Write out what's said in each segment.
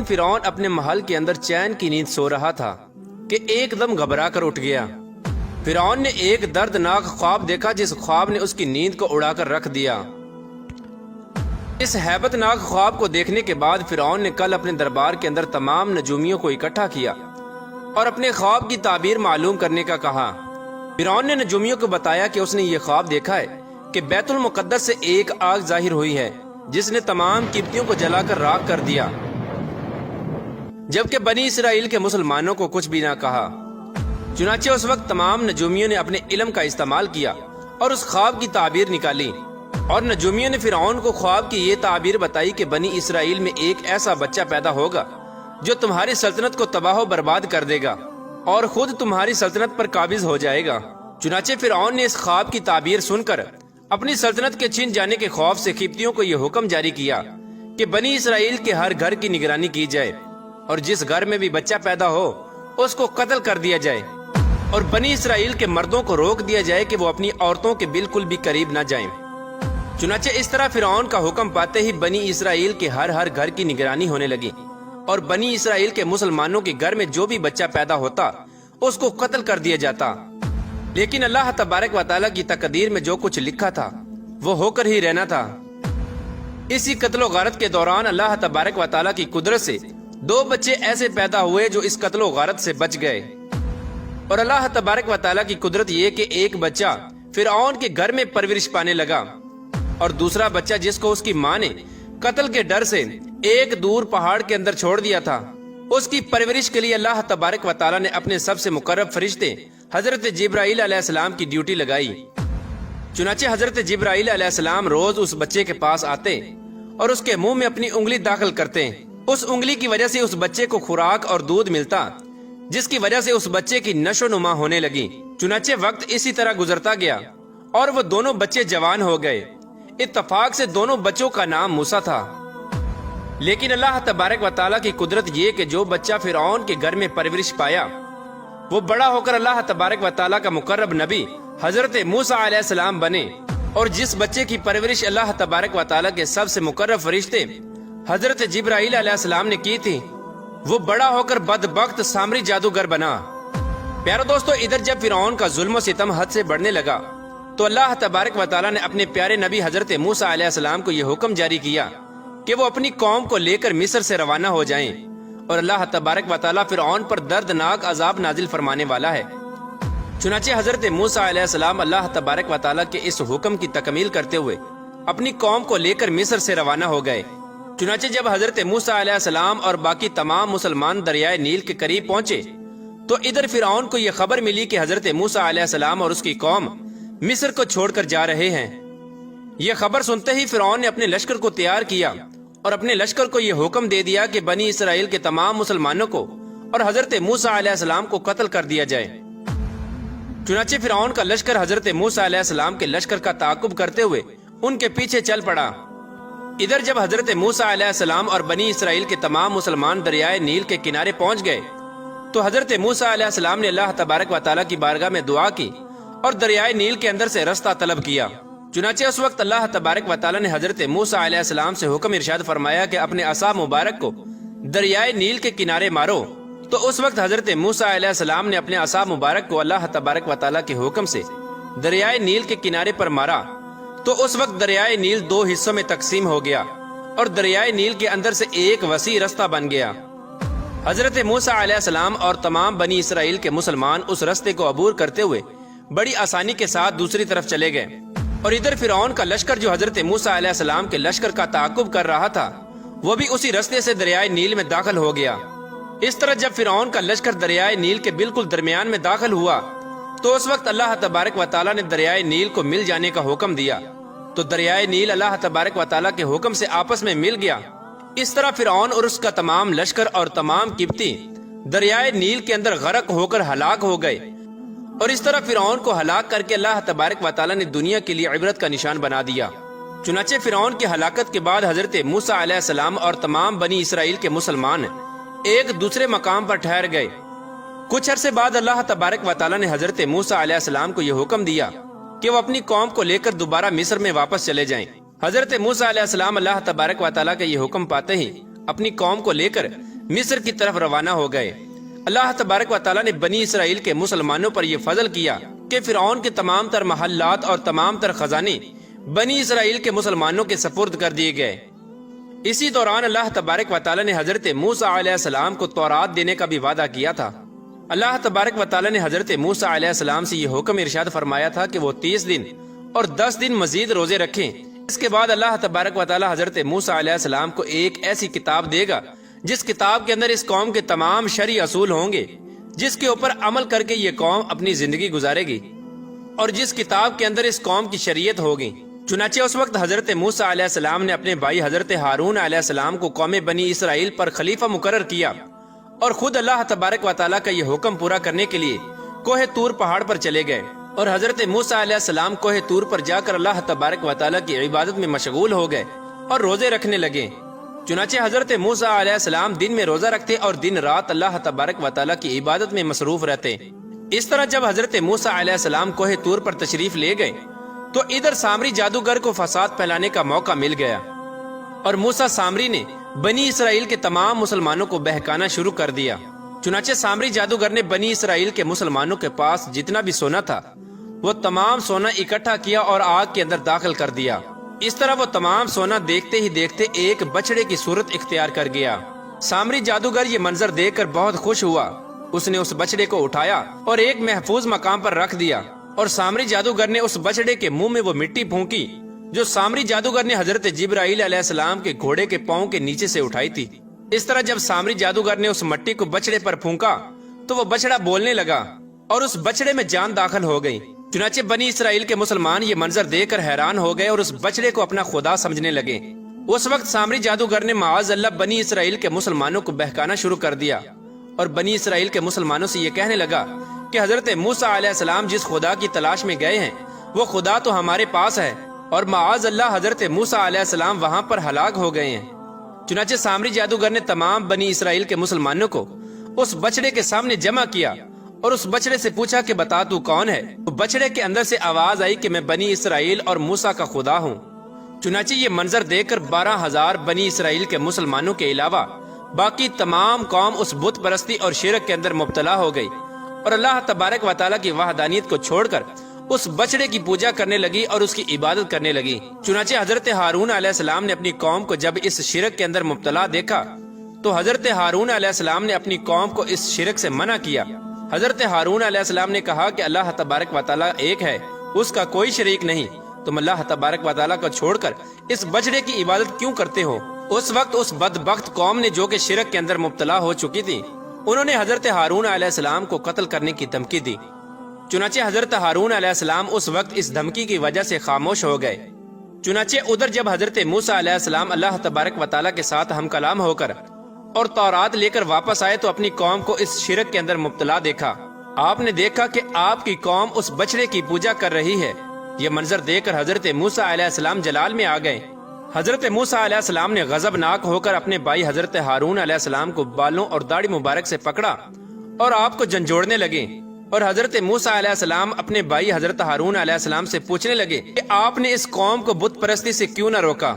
فرعون اپنے محل کے اندر چین کی نیند سو رہا تھا کہ ایک دم گھبرا کر اٹھ گیا۔ فرعون نے ایک دردناک خواب دیکھا جس خواب نے اس کی نیند کو اڑا کر رکھ دیا۔ اس ہیبت ناک خواب کو دیکھنے کے بعد فرعون نے کل اپنے دربار کے اندر تمام نجومیوں کو اکٹھا کیا اور اپنے خواب کی تعبیر معلوم کرنے کا کہا۔ فرعون نے نجومیوں کو بتایا کہ اس نے یہ خواب دیکھا ہے کہ بیت المقدس سے ایک آگ ظاہر ہوئی ہے جس نے تمام قبطیوں کو جلا کر راکھ کر دیا، جبکہ بنی اسرائیل کے مسلمانوں کو کچھ بھی نہ کہا۔ چنانچہ اس وقت تمام نجومیوں نے اپنے علم کا استعمال کیا اور اس خواب کی تعبیر نکالی، اور نجومیوں نے فرعون کو خواب کی یہ تعبیر بتائی کہ بنی اسرائیل میں ایک ایسا بچہ پیدا ہوگا جو تمہاری سلطنت کو تباہ و برباد کر دے گا اور خود تمہاری سلطنت پر قابض ہو جائے گا۔ چنانچہ فرعون نے اس خواب کی تعبیر سن کر اپنی سلطنت کے چھن جانے کے خوف سے قبطیوں کو یہ حکم جاری کیا کہ بنی اسرائیل کے ہر گھر کی نگرانی کی جائے، اور جس گھر میں بھی بچہ پیدا ہو اس کو قتل کر دیا جائے، اور بنی اسرائیل کے مردوں کو روک دیا جائے کہ وہ اپنی عورتوں کے بالکل بھی قریب نہ جائیں۔ چنانچہ اس طرح فرعون کا حکم پاتے ہی بنی اسرائیل کے ہر گھر کی نگرانی ہونے لگی، اور بنی اسرائیل کے مسلمانوں کے گھر میں جو بھی بچہ پیدا ہوتا اس کو قتل کر دیا جاتا۔ لیکن اللہ تبارک و تعالیٰ کی تقدیر میں جو کچھ لکھا تھا وہ ہو کر ہی رہنا تھا۔ اسی قتل و غارت کے دوران اللہ تبارک و تعالیٰ کی قدرت سے 2 بچے ایسے پیدا ہوئے جو اس قتل و غارت سے بچ گئے، اور اللہ تبارک و تعالیٰ کی قدرت یہ کہ ایک بچہ فرعون کے گھر میں پرورش پانے لگا، اور دوسرا بچہ جس کو اس کی ماں نے قتل کے ڈر سے ایک دور پہاڑ کے اندر چھوڑ دیا تھا، اس کی پرورش کے لیے اللہ تبارک و تعالیٰ نے اپنے سب سے مقرب فرشتے حضرت جبرائیل علیہ السلام کی ڈیوٹی لگائی۔ چنانچہ حضرت جبرائیل علیہ السلام روز اس بچے کے پاس آتے اور اس کے منہ میں اپنی انگلی داخل کرتے۔ اس انگلی کی وجہ سے اس بچے کو خوراک اور دودھ ملتا، جس کی وجہ سے اس بچے کی نشو نما ہونے لگی۔ چنانچہ وقت اسی طرح گزرتا گیا اور وہ دونوں بچے جوان ہو گئے۔ اتفاق سے دونوں بچوں کا نام موسیٰ تھا۔ لیکن اللہ تبارک و تعالیٰ کی قدرت یہ کہ جو بچہ فرعون کے گھر میں پرورش پایا وہ بڑا ہو کر اللہ تبارک و تعالیٰ کا مقرب نبی حضرت موسیٰ علیہ السلام بنے، اور جس بچے کی پرورش اللہ تبارک و تعالیٰ کے سب سے مقرب فرشتے حضرت جبرائیل علیہ السلام نے کی تھی وہ بڑا ہو کر بدبخت سامری جادوگر بنا۔ پیارو دوستو، ادھر جب فرعون کا ظلم و ستم حد سے بڑھنے لگا تو اللہ تبارک و تعالیٰ نے اپنے پیارے نبی حضرت موسیٰ علیہ السلام کو یہ حکم جاری کیا کہ وہ اپنی قوم کو لے کر مصر سے روانہ ہو جائیں، اور اللہ تبارک و تعالیٰ فرعون پر دردناک عذاب نازل فرمانے والا ہے۔ چنانچہ حضرت موسیٰ علیہ السلام اللہ تبارک و تعالیٰ کے اس حکم کی تکمیل کرتے ہوئے اپنی قوم کو لے کر مصر سے روانہ ہو گئے۔ چنانچہ جب حضرت موسیٰ علیہ السلام اور باقی تمام مسلمان دریائے نیل کے قریب پہنچے تو ادھر فرعون کو یہ خبر ملی کہ حضرت موسیٰ علیہ السلام اور اس کی قوم مصر کو چھوڑ کر جا رہے ہیں۔ یہ خبر سنتے ہی فرعون نے اپنے لشکر کو تیار کیا اور اپنے لشکر کو یہ حکم دے دیا کہ بنی اسرائیل کے تمام مسلمانوں کو اور حضرت موسیٰ علیہ السلام کو قتل کر دیا جائے۔ چنانچہ فرعون کا لشکر حضرت موسیٰ علیہ السلام کے لشکر کا تعاقب کرتے ہوئے ان کے پیچھے چل پڑا۔ ادھر جب حضرت موسیٰ علیہ السلام اور بنی اسرائیل کے تمام مسلمان دریائے نیل کے کنارے پہنچ گئے تو حضرت موسیٰ علیہ السلام نے اللہ تبارک و تعالیٰ کی بارگاہ میں دعا کی اور دریائے نیل کے اندر سے رستہ طلب کیا۔ چنانچہ اس وقت اللہ تبارک و تعالیٰ نے حضرت موسیٰ علیہ السلام سے حکم ارشاد فرمایا کہ اپنے عصا مبارک کو دریائے نیل کے کنارے مارو۔ تو اس وقت حضرت موسیٰ علیہ السلام نے اپنے عصا مبارک کو اللہ تبارک و تعالیٰ کے حکم سے دریائے نیل کے کنارے پر مارا تو اس وقت دریائے نیل 2 حصوں میں تقسیم ہو گیا اور دریائے نیل کے اندر سے ایک وسیع رستہ بن گیا۔ حضرت موسیٰ علیہ السلام اور تمام بنی اسرائیل کے مسلمان اس رستے کو عبور کرتے ہوئے بڑی آسانی کے ساتھ دوسری طرف چلے گئے، اور ادھر فرعون کا لشکر جو حضرت موسیٰ علیہ السلام کے لشکر کا تعاقب کر رہا تھا وہ بھی اسی رستے سے دریائے نیل میں داخل ہو گیا۔ اس طرح جب فرعون کا لشکر دریائے نیل کے بالکل درمیان میں داخل ہوا تو اس وقت اللہ تبارک و تعالیٰ نے دریائے نیل کو مل جانے کا حکم دیا، تو دریائے نیل اللہ تبارک و تعالیٰ کے حکم سے آپس میں مل گیا۔ اس طرح فرعون اور اس کا تمام لشکر اور تمام قبطی دریائے نیل کے اندر غرق ہو کر ہلاک ہو گئے، اور اس طرح فرعون کو ہلاک کر کے اللہ تبارک و تعالیٰ نے دنیا کے لیے عبرت کا نشان بنا دیا۔ چنانچہ فرعون کی ہلاکت کے بعد حضرت موسیٰ علیہ السلام اور تمام بنی اسرائیل کے مسلمان ایک دوسرے مقام پر ٹھہر گئے۔ کچھ عرصے بعد اللہ تبارک و تعالیٰ نے حضرت موسیٰ علیہ السلام کو یہ حکم دیا کہ وہ اپنی قوم کو لے کر دوبارہ مصر میں واپس چلے جائیں۔ حضرت موسیٰ علیہ السلام اللہ تبارک و تعالیٰ کا یہ حکم پاتے ہی اپنی قوم کو لے کر مصر کی طرف روانہ ہو گئے۔ اللہ تبارک و تعالیٰ نے بنی اسرائیل کے مسلمانوں پر یہ فضل کیا کہ فرعون کے تمام تر محلات اور تمام تر خزانے بنی اسرائیل کے مسلمانوں کے سپرد کر دیے گئے۔ اسی دوران اللہ تبارک و تعالیٰ نے حضرت موسیٰ علیہ السلام کو تورات دینے کا بھی وعدہ کیا تھا۔ اللہ تبارک و تعالیٰ نے حضرت موسیٰ علیہ السلام سے یہ حکم ارشاد فرمایا تھا کہ وہ 30 دن اور 10 دن مزید روزے رکھیں۔ اس کے بعد اللہ تبارک و تعالیٰ حضرت موسیٰ علیہ السلام کو ایک ایسی کتاب دے گا جس کتاب کے اندر اس قوم کے تمام شرعی اصول ہوں گے، جس کے اوپر عمل کر کے یہ قوم اپنی زندگی گزارے گی، اور جس کتاب کے اندر اس قوم کی شریعت ہوگی۔ چنانچہ اس وقت حضرت موسیٰ علیہ السلام نے اپنے بھائی حضرت ہارون علیہ السلام کو قوم بنی اسرائیل پر خلیفہ مقرر کیا، اور خود اللہ تبارک و تعالیٰ کا یہ حکم پورا کرنے کے لیے کوہ طور پہاڑ پر چلے گئے، اور حضرت موسیٰ علیہ السلام کوہ طور پر جا کر اللہ تبارک و تعالیٰ کی عبادت میں مشغول ہو گئے اور روزے رکھنے لگے۔ چنانچہ حضرت موسیٰ علیہ السلام دن میں روزہ رکھتے اور دن رات اللہ تبارک و تعالیٰ کی عبادت میں مصروف رہتے۔ اس طرح جب حضرت موسیٰ علیہ السلام کوہ طور پر تشریف لے گئے تو ادھر سامری جادوگر کو فساد پھیلانے کا موقع مل گیا، اور موسیٰ سامری نے بنی اسرائیل کے تمام مسلمانوں کو بہکانا شروع کر دیا۔ چنانچہ سامری جادوگر نے بنی اسرائیل کے مسلمانوں کے پاس جتنا بھی سونا تھا وہ تمام سونا اکٹھا کیا اور آگ کے اندر داخل کر دیا۔ اس طرح وہ تمام سونا دیکھتے ہی دیکھتے ایک بچڑے کی صورت اختیار کر گیا۔ سامری جادوگر یہ منظر دیکھ کر بہت خوش ہوا۔ اس نے اس بچڑے کو اٹھایا اور ایک محفوظ مقام پر رکھ دیا، اور سامری جادوگر نے اس بچڑے کے منہ میں وہ مٹی پھونکی جو سامری جادوگر نے حضرت جبرائیل علیہ السلام کے گھوڑے کے پاؤں کے نیچے سے اٹھائی تھی۔ اس طرح جب سامری جادوگر نے اس مٹی کو بچڑے پر پھونکا تو وہ بچڑا بولنے لگا اور اس بچڑے میں جان داخل ہو گئی۔ چنانچہ بنی اسرائیل کے مسلمان یہ منظر دیکھ کر حیران ہو گئے اور اس بچڑے کو اپنا خدا سمجھنے لگے۔ اس وقت سامری جادوگر نے معاذ اللہ بنی اسرائیل کے مسلمانوں کو بہکانا شروع کر دیا، اور بنی اسرائیل کے مسلمانوں سے یہ کہنے لگا کہ حضرت موسیٰ علیہ السلام جس خدا کی تلاش میں گئے ہیں وہ خدا تو ہمارے پاس ہے، اور معاذ اللہ حضرت موسیٰ علیہ السلام وہاں پر ہلاک ہو گئے ہیں۔ چنانچہ سامری جادوگر نے تمام بنی اسرائیل کے مسلمانوں کو اس بچڑے کے سامنے جمع کیا اور اس بچڑے سے پوچھا کہ بتا تو کون ہے؟ بچڑے کے اندر سے آواز آئی کہ میں بنی اسرائیل اور موسیٰ کا خدا ہوں۔ چنانچہ یہ منظر دیکھ کر 12,000 بنی اسرائیل کے مسلمانوں کے علاوہ باقی تمام قوم اس بت پرستی اور شرک کے اندر مبتلا ہو گئی، اور اللہ تبارک و تعالیٰ کی وحدانیت کو چھوڑ کر اس بچڑے کی پوجا کرنے لگی اور اس کی عبادت کرنے لگی۔ چنانچہ حضرت ہارون علیہ السلام نے اپنی قوم کو جب اس شرک کے اندر مبتلا دیکھا تو حضرت ہارون علیہ السلام نے اپنی قوم کو اس شرک سے منع کیا۔ حضرت ہارون علیہ السلام نے کہا کہ اللہ تبارک و تعالیٰ ایک ہے، اس کا کوئی شریک نہیں، تم اللہ تبارک و تعالیٰ کو چھوڑ کر اس بچڑے کی عبادت کیوں کرتے ہو؟ اس وقت اس بدبخت قوم نے جو کہ شرک کے اندر مبتلا ہو چکی تھی، انہوں نے حضرت ہارون علیہ السلام کو قتل کرنے کی دھمکی دی۔ چنانچہ حضرت ہارون علیہ السلام اس وقت اس دھمکی کی وجہ سے خاموش ہو گئے۔ چنانچہ ادھر جب حضرت موسیٰ علیہ السلام اللہ تبارک و تعالیٰ کے ساتھ ہم کلام ہو کر اور تورات لے کر واپس آئے تو اپنی قوم کو اس شرک کے اندر مبتلا دیکھا۔ آپ نے دیکھا کہ آپ کی قوم اس بچڑے کی پوجا کر رہی ہے۔ یہ منظر دیکھ کر حضرت موسیٰ علیہ السلام جلال میں آ گئے۔ حضرت موسیٰ علیہ السلام نے غضبناک ہو کر اپنے بھائی حضرت ہارون علیہ السلام کو بالوں اور داڑھی مبارک سے پکڑا اور آپ کو جھنجھوڑنے لگے، اور حضرت موسیٰ علیہ السلام اپنے بھائی حضرت ہارون علیہ السلام سے پوچھنے لگے کہ آپ نے اس قوم کو بت پرستی سے کیوں نہ روکا،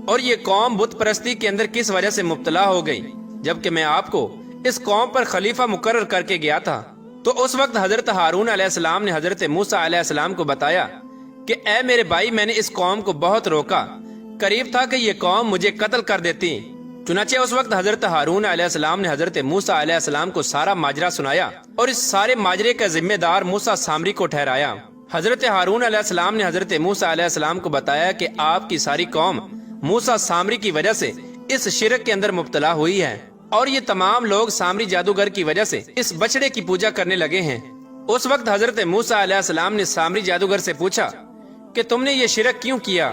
اور یہ قوم بت پرستی کے اندر کس وجہ سے مبتلا ہو گئی، جبکہ میں آپ کو اس قوم پر خلیفہ مقرر کر کے گیا تھا۔ تو اس وقت حضرت ہارون علیہ السلام نے حضرت موسیٰ علیہ السلام کو بتایا کہ اے میرے بھائی، میں نے اس قوم کو بہت روکا، قریب تھا کہ یہ قوم مجھے قتل کر دیتی۔ چنانچہ اس وقت حضرت ہارون علیہ السلام نے حضرت موسیٰ علیہ السلام کو سارا ماجرا سنایا، اور اس سارے ماجرے کا ذمہ دار موسیٰ سامری کو ٹھہرایا۔ حضرت ہارون علیہ السلام نے حضرت موسیٰ علیہ السلام کو بتایا کہ آپ کی ساری قوم موسیٰ سامری کی وجہ سے اس شرک کے اندر مبتلا ہوئی ہے، اور یہ تمام لوگ سامری جادوگر کی وجہ سے اس بچڑے کی پوجا کرنے لگے ہیں۔ اس وقت حضرت موسیٰ علیہ السلام نے سامری جادوگر سے پوچھا کہ تم نے یہ شرک کیوں کیا؟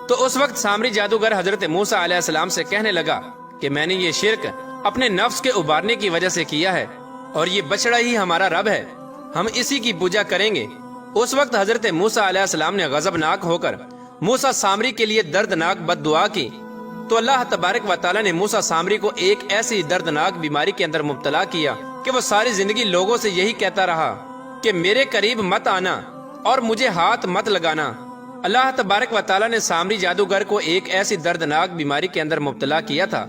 تو اس وقت سامری جادوگر حضرت موسیٰ علیہ السلام سے کہنے لگا کہ میں نے یہ شرک اپنے نفس کے ابارنے کی وجہ سے کیا ہے، اور یہ بچڑا ہی ہمارا رب ہے، ہم اسی کی پوجا کریں گے۔ اس وقت حضرت موسیٰ علیہ السلام نے غضبناک ہو کر موسیٰ سامری کے لیے دردناک بد دعا کی، تو اللہ تبارک و تعالیٰ نے موسیٰ سامری کو ایک ایسی دردناک بیماری کے اندر مبتلا کیا کہ وہ ساری زندگی لوگوں سے یہی کہتا رہا کہ میرے قریب مت آنا اور مجھے ہاتھ مت لگانا۔ اللہ تبارک و تعالیٰ نے سامری جادوگر کو ایک ایسی دردناک بیماری کے اندر مبتلا کیا تھا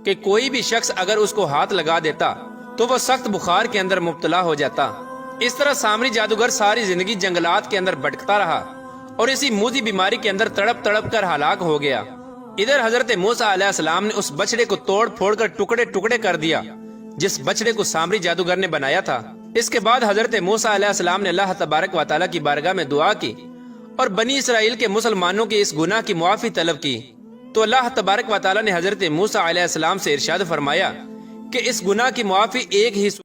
کہ کوئی بھی شخص اگر اس کو ہاتھ لگا دیتا تو وہ سخت بخار کے اندر مبتلا ہو جاتا۔ اس طرح سامری جادوگر ساری زندگی جنگلات کے اندر بھٹکتا رہا اور اسی موذی بیماری کے اندر تڑپ تڑپ کر ہلاک ہو گیا۔ ادھر حضرت موسیٰ علیہ السلام نے اس بچڑے کو توڑ پھوڑ کر ٹکڑے ٹکڑے کر دیا جس بچڑے کو سامری جادوگر نے بنایا تھا۔ اس کے بعد حضرت موسیٰ علیہ السلام نے اللہ تبارک و تعالیٰ کی بارگاہ میں دعا کی اور بنی اسرائیل کے مسلمانوں کے اس گناہ کی معافی طلب کی، تو اللہ تبارک و تعالیٰ نے حضرت موسیٰ علیہ السلام سے ارشاد فرمایا کہ اس گناہ کی معافی ایک ہی